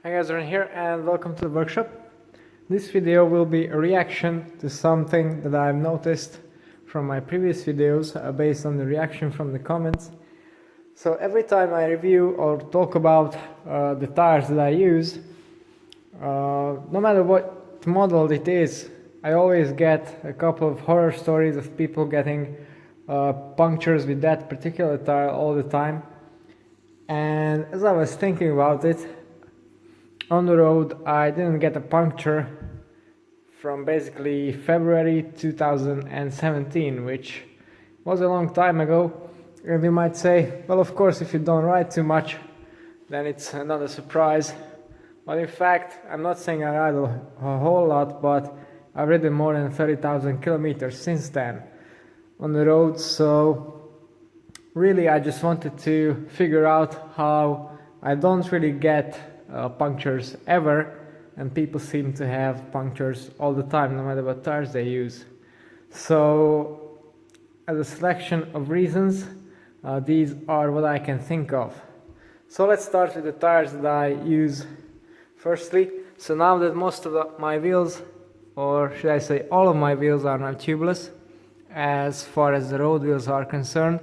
Hi guys, Aaron here and welcome to the workshop. This video will be a reaction to something that I've noticed from my previous videos based on the reaction from the comments. So every time I review or talk about the tires that I use, no matter what model it is, I always get a couple of horror stories of people getting punctures with that particular tire all the time. And as I was thinking about it, on the road I didn't get a puncture from basically February 2017, which was a long time ago. And you might say, well, of course, if you don't ride too much, then it's not a surprise. But in fact, I'm not saying I ride a whole lot, but I've ridden more than 30,000 kilometers since then on the road. So really, I just wanted to figure out how I don't really get punctures ever, and people seem to have punctures all the time, no matter what tires they use. So as a selection of reasons, these are what I can think of. So let's start with the tires that I use firstly. So now that most of my wheels, or should I say all of my wheels, are now tubeless, as far as the road wheels are concerned,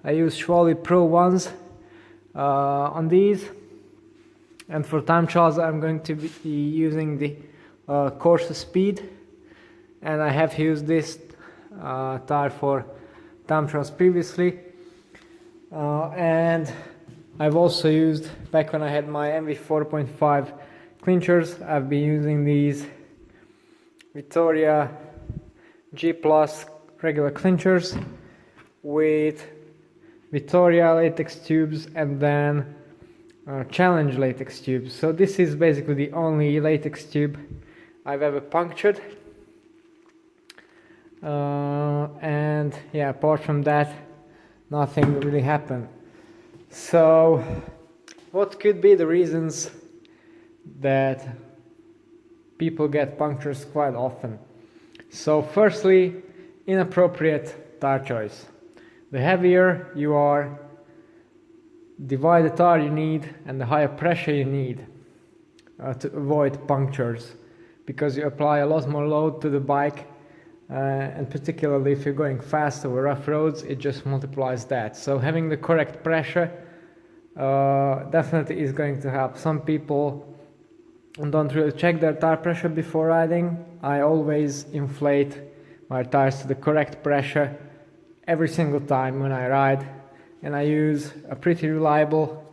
I use Schwalbe Pro ones on these. And for time trials, I'm going to be using the Corsa Speed, and I have used this tire for time trials previously. And I've also used, back when I had my MV 4.5 clinchers, I've been using these Vittoria G Plus regular clinchers with Vittoria latex tubes and then Challenge latex tubes. So this is basically the only latex tube I've ever punctured. And yeah, apart from that, nothing really happened. So what could be the reasons that people get punctures quite often? So firstly, inappropriate tire choice. The heavier you are, the wider tire you need and the higher pressure you need to avoid punctures, because you apply a lot more load to the bike, and particularly if you're going fast over rough roads, it just multiplies that. So having the correct pressure definitely is going to help. Some people don't really check their tire pressure before riding. I always inflate my tires to the correct pressure every single time when I ride. And I use a pretty reliable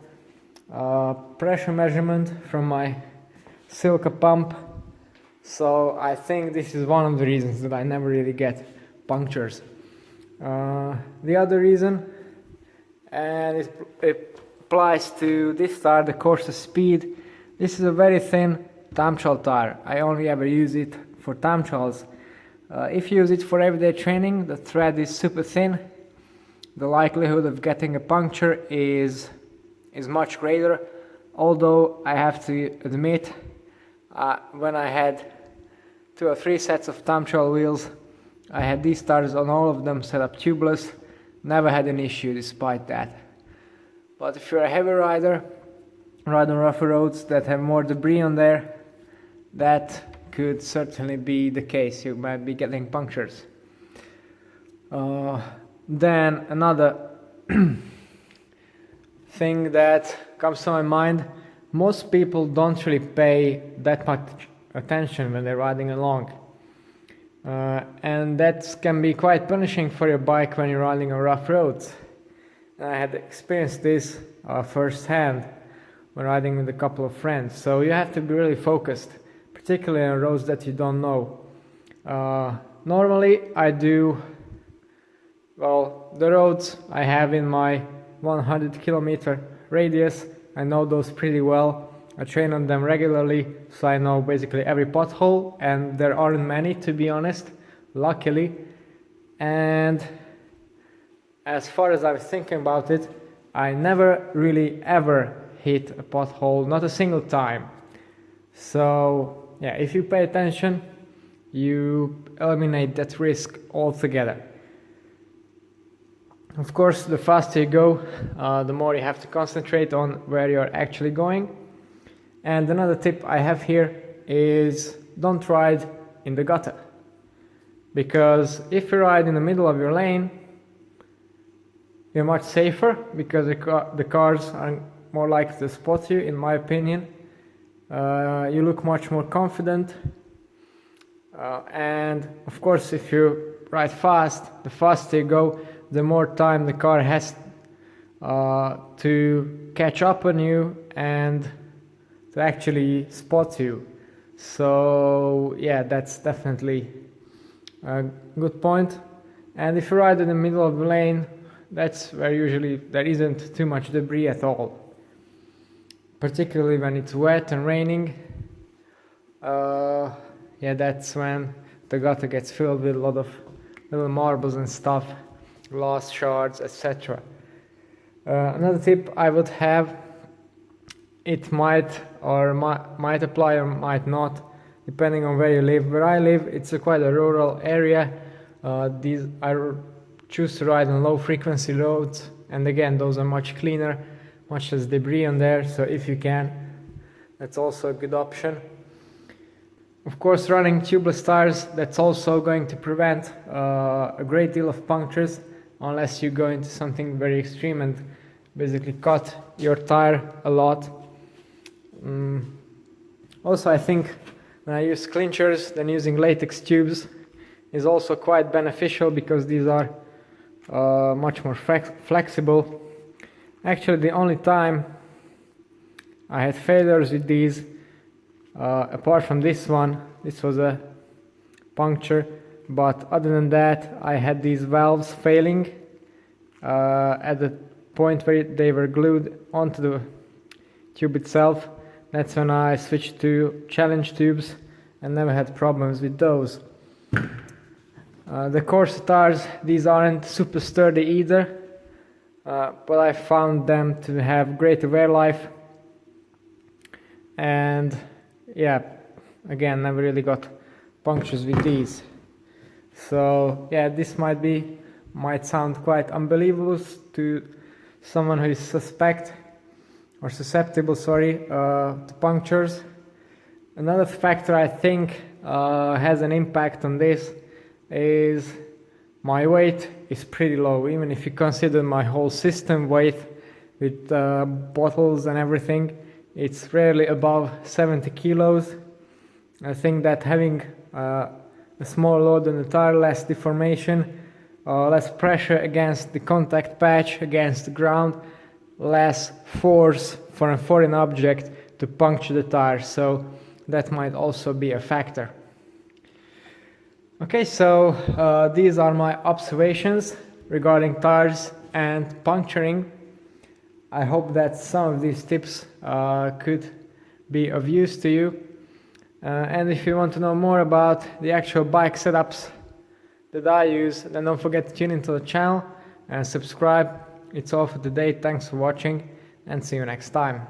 pressure measurement from my Silca pump. So I think this is one of the reasons that I never really get punctures. The other reason, and it applies to this tire, the Corsa Speed. This is a very thin time trial tire. I only ever use it for time trials. If you use it for everyday training, the thread is super thin. The likelihood of getting a puncture is much greater. Although I have to admit, when I had 2 or 3 sets of time trial wheels, I had these tires on all of them set up tubeless, never had an issue despite that. But if you're a heavy rider, ride on rougher roads that have more debris on there, that could certainly be the case. You might be getting punctures. Then another thing that comes to my mind, most people don't really pay that much attention when they're riding along. And that can be quite punishing for your bike when you're riding on rough roads. And I had experienced this firsthand when riding with a couple of friends. So you have to be really focused, particularly on roads that you don't know. Normally I do, well, the roads I have in my 100 kilometer radius, I know those pretty well. I train on them regularly, so I know basically every pothole, and there aren't many, to be honest, luckily. And as far as I was thinking about it, I never really ever hit a pothole, not a single time. So yeah, if you pay attention, you eliminate that risk altogether. Of course, the faster you go, the more you have to concentrate on where you're actually going. And another tip I have here is don't ride in the gutter, because if you ride in the middle of your lane, you're much safer because the cars are more likely to spot you, in my opinion. You look much more confident, and of course if you ride fast, the faster you go, the more time the car has to catch up on you and to actually spot you. So yeah, that's definitely a good point. And if you ride in the middle of the lane, that's where usually there isn't too much debris at all, particularly when it's wet and raining. Yeah, that's when the gutter gets filled with a lot of little marbles and stuff, glass shards, etc. Another tip I would have, it might apply or might not, depending on where you live. Where I live, it's quite a rural area. I choose to ride on low frequency roads, and again, those are much cleaner, much less debris on there, so if you can, that's also a good option. Of course, running tubeless tires, that's also going to prevent a great deal of punctures, unless you go into something very extreme and basically cut your tire a lot. Also, I think when I use clinchers, then using latex tubes is also quite beneficial, because these are much more flexible. Actually, the only time I had failures with these, apart from this one, this was a puncture, but other than that, I had these valves failing at the point where they were glued onto the tube itself. That's when I switched to challenge tubes and never had problems with those. The coarse tires, these aren't super sturdy either, but I found them to have great wear life, and yeah, again, never really got punctures with these. So yeah, this might sound quite unbelievable to someone who is susceptible to punctures. Another factor I think has an impact on this is my weight is pretty low. Even if you consider my whole system weight with bottles and everything, it's rarely above 70 kilos. I think that having a small load on the tire, less deformation, less pressure against the contact patch, against the ground, less force for a foreign object to puncture the tire, so that might also be a factor. Okay, so these are my observations regarding tires and puncturing. I hope that some of these tips could be of use to you. And if you want to know more about the actual bike setups that I use, then don't forget to tune into the channel and subscribe. It's all for today. Thanks for watching, and see you next time.